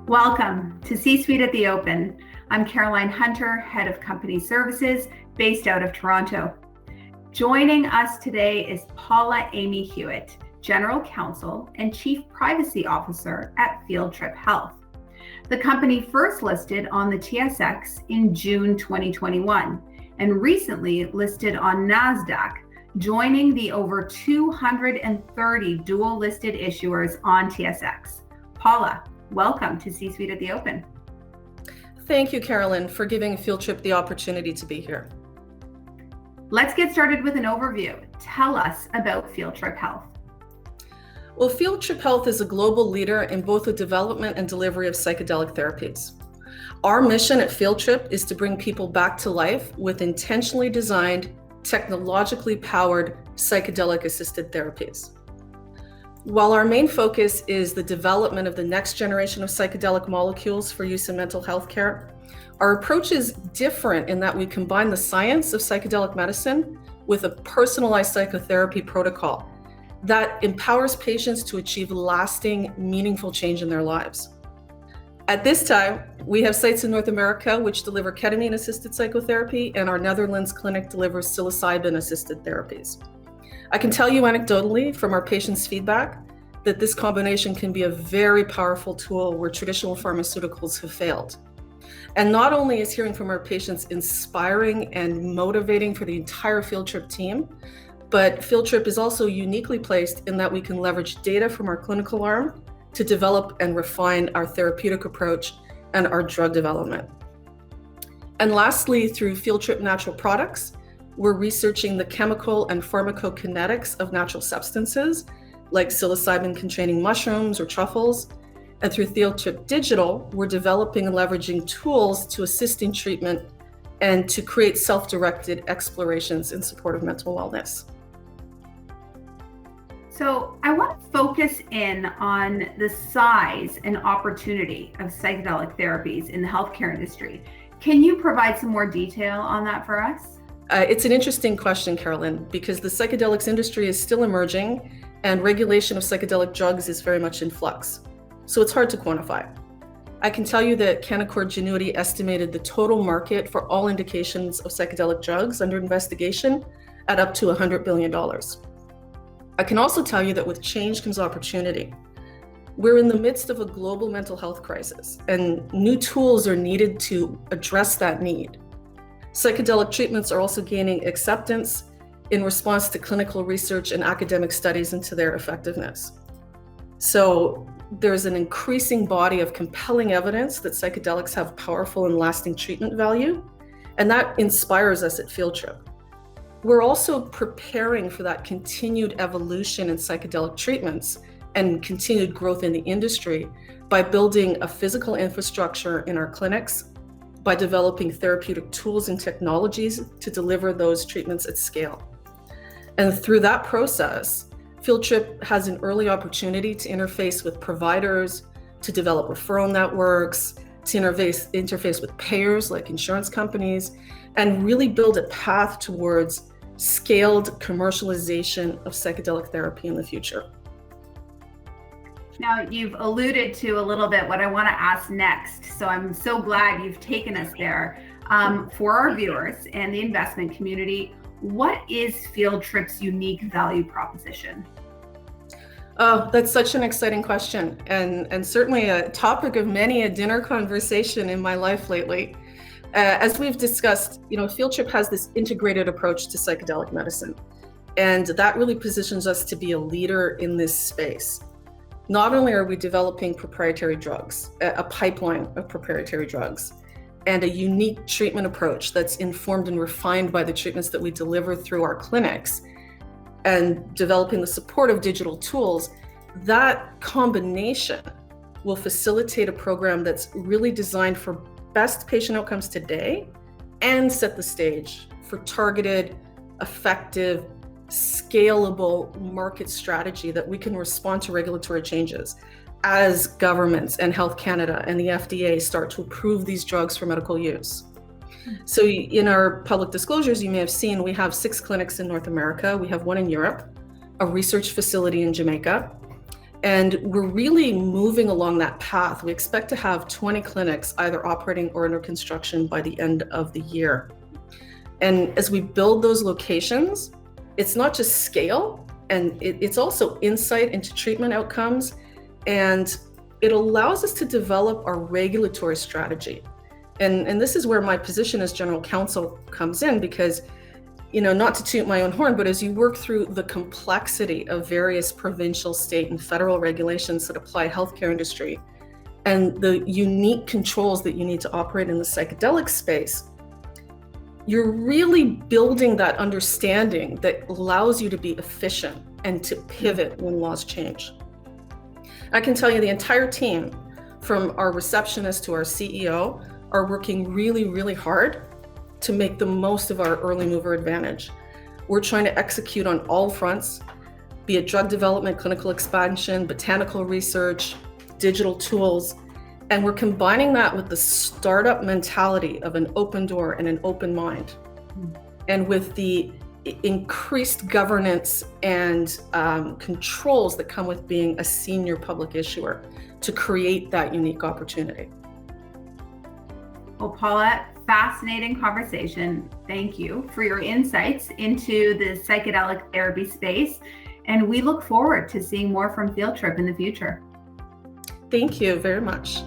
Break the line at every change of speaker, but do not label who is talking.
Welcome to C-Suite at the Open. I'm Caroline Hunter, Head of Company Services, based out of Toronto. Joining us today is Paula Amy Hewitt, General Counsel and Chief Privacy Officer at Field Trip Health. The company first listed on the TSX in June 2021 and recently listed on NASDAQ, joining the over 230 dual listed issuers on TSX. Paula, welcome to C-Suite at the Open.
Thank you, Carolyn, for giving Field Trip the opportunity to be here.
Let's get started with an overview. Tell us about Field Trip Health.
Well, Field Trip Health is a global leader in both the development and delivery of psychedelic therapies. Our mission at Field Trip is to bring people back to life with intentionally designed, technologically powered psychedelic-assisted therapies. While our main focus is the development of the next generation of psychedelic molecules for use in mental health care, our approach is different in that we combine the science of psychedelic medicine with a personalized psychotherapy protocol that empowers patients to achieve lasting, meaningful change in their lives. At this time, we have sites in North America which deliver ketamine-assisted psychotherapy, and our Netherlands clinic delivers psilocybin-assisted therapies. I can tell you anecdotally from our patients' feedback that this combination can be a very powerful tool where traditional pharmaceuticals have failed. And not only is hearing from our patients inspiring and motivating for the entire Field Trip team, but Field Trip is also uniquely placed in that we can leverage data from our clinical arm to develop and refine our therapeutic approach and our drug development. And lastly, through Field Trip Natural Products, we're researching the chemical and pharmacokinetics of natural substances like psilocybin-containing mushrooms or truffles. And through Field Trip Digital, we're developing and leveraging tools to assist in treatment and to create self-directed explorations in support of mental wellness.
So I want to focus in on the size and opportunity of psychedelic therapies in the healthcare industry. Can you provide some more detail on that for us?
It's an interesting question, Carolyn, because the psychedelics industry is still emerging and regulation of psychedelic drugs is very much in flux. So it's hard to quantify. I can tell you that Canaccord Genuity estimated the total market for all indications of psychedelic drugs under investigation at up to $100 billion. I can also tell you that with change comes opportunity. We're in the midst of a global mental health crisis, and new tools are needed to address that need. Psychedelic treatments are also gaining acceptance in response to clinical research and academic studies into their effectiveness. So there's an increasing body of compelling evidence that psychedelics have powerful and lasting treatment value, and that inspires us at Field Trip. We're also preparing for that continued evolution in psychedelic treatments and continued growth in the industry by building a physical infrastructure in our clinics, by developing therapeutic tools and technologies to deliver those treatments at scale. And through that process, Field Trip has an early opportunity to interface with providers, to develop referral networks, to interface with payers like insurance companies, and really build a path towards scaled commercialization of psychedelic therapy in the future.
Now, you've alluded to a little bit what I want to ask next, so I'm so glad you've taken us there. For our viewers and the investment community, what is Field Trip's unique value proposition?
Oh, that's such an exciting question, and certainly a topic of many a dinner conversation in my life lately. As we've discussed, Field Trip has this integrated approach to psychedelic medicine, and that really positions us to be a leader in this space. Not only are we developing proprietary drugs, a pipeline of proprietary drugs, and a unique treatment approach that's informed and refined by the treatments that we deliver through our clinics, and developing the support of digital tools, that combination will facilitate a program that's really designed for best patient outcomes today and set the stage for targeted, effective, scalable market strategy that we can respond to regulatory changes as governments and Health Canada and the FDA start to approve these drugs for medical use. So in our public disclosures, you may have seen we have 6 clinics in North America. We have 1 in Europe, a research facility in Jamaica, and we're really moving along that path. We expect to have 20 clinics either operating or under construction by the end of the year. And as we build those locations, it's not just scale, and it's also insight into treatment outcomes, and it allows us to develop our regulatory strategy. And this is where my position as general counsel comes in, because, not to toot my own horn, but as you work through the complexity of various provincial, state, and federal regulations that apply healthcare industry, and the unique controls that you need to operate in the psychedelic space, you're really building that understanding that allows you to be efficient and to pivot when laws change. I can tell you the entire team, from our receptionist to our CEO, are working really, really hard to make the most of our early mover advantage. We're trying to execute on all fronts, be it drug development, clinical expansion, botanical research, digital tools, and we're combining that with the startup mentality of an open door and an open mind, and with the increased governance and controls that come with being a senior public issuer to create that unique opportunity.
Well, Paula, fascinating conversation. Thank you for your insights into the psychedelic therapy space, and we look forward to seeing more from Field Trip in the future.
Thank you very much.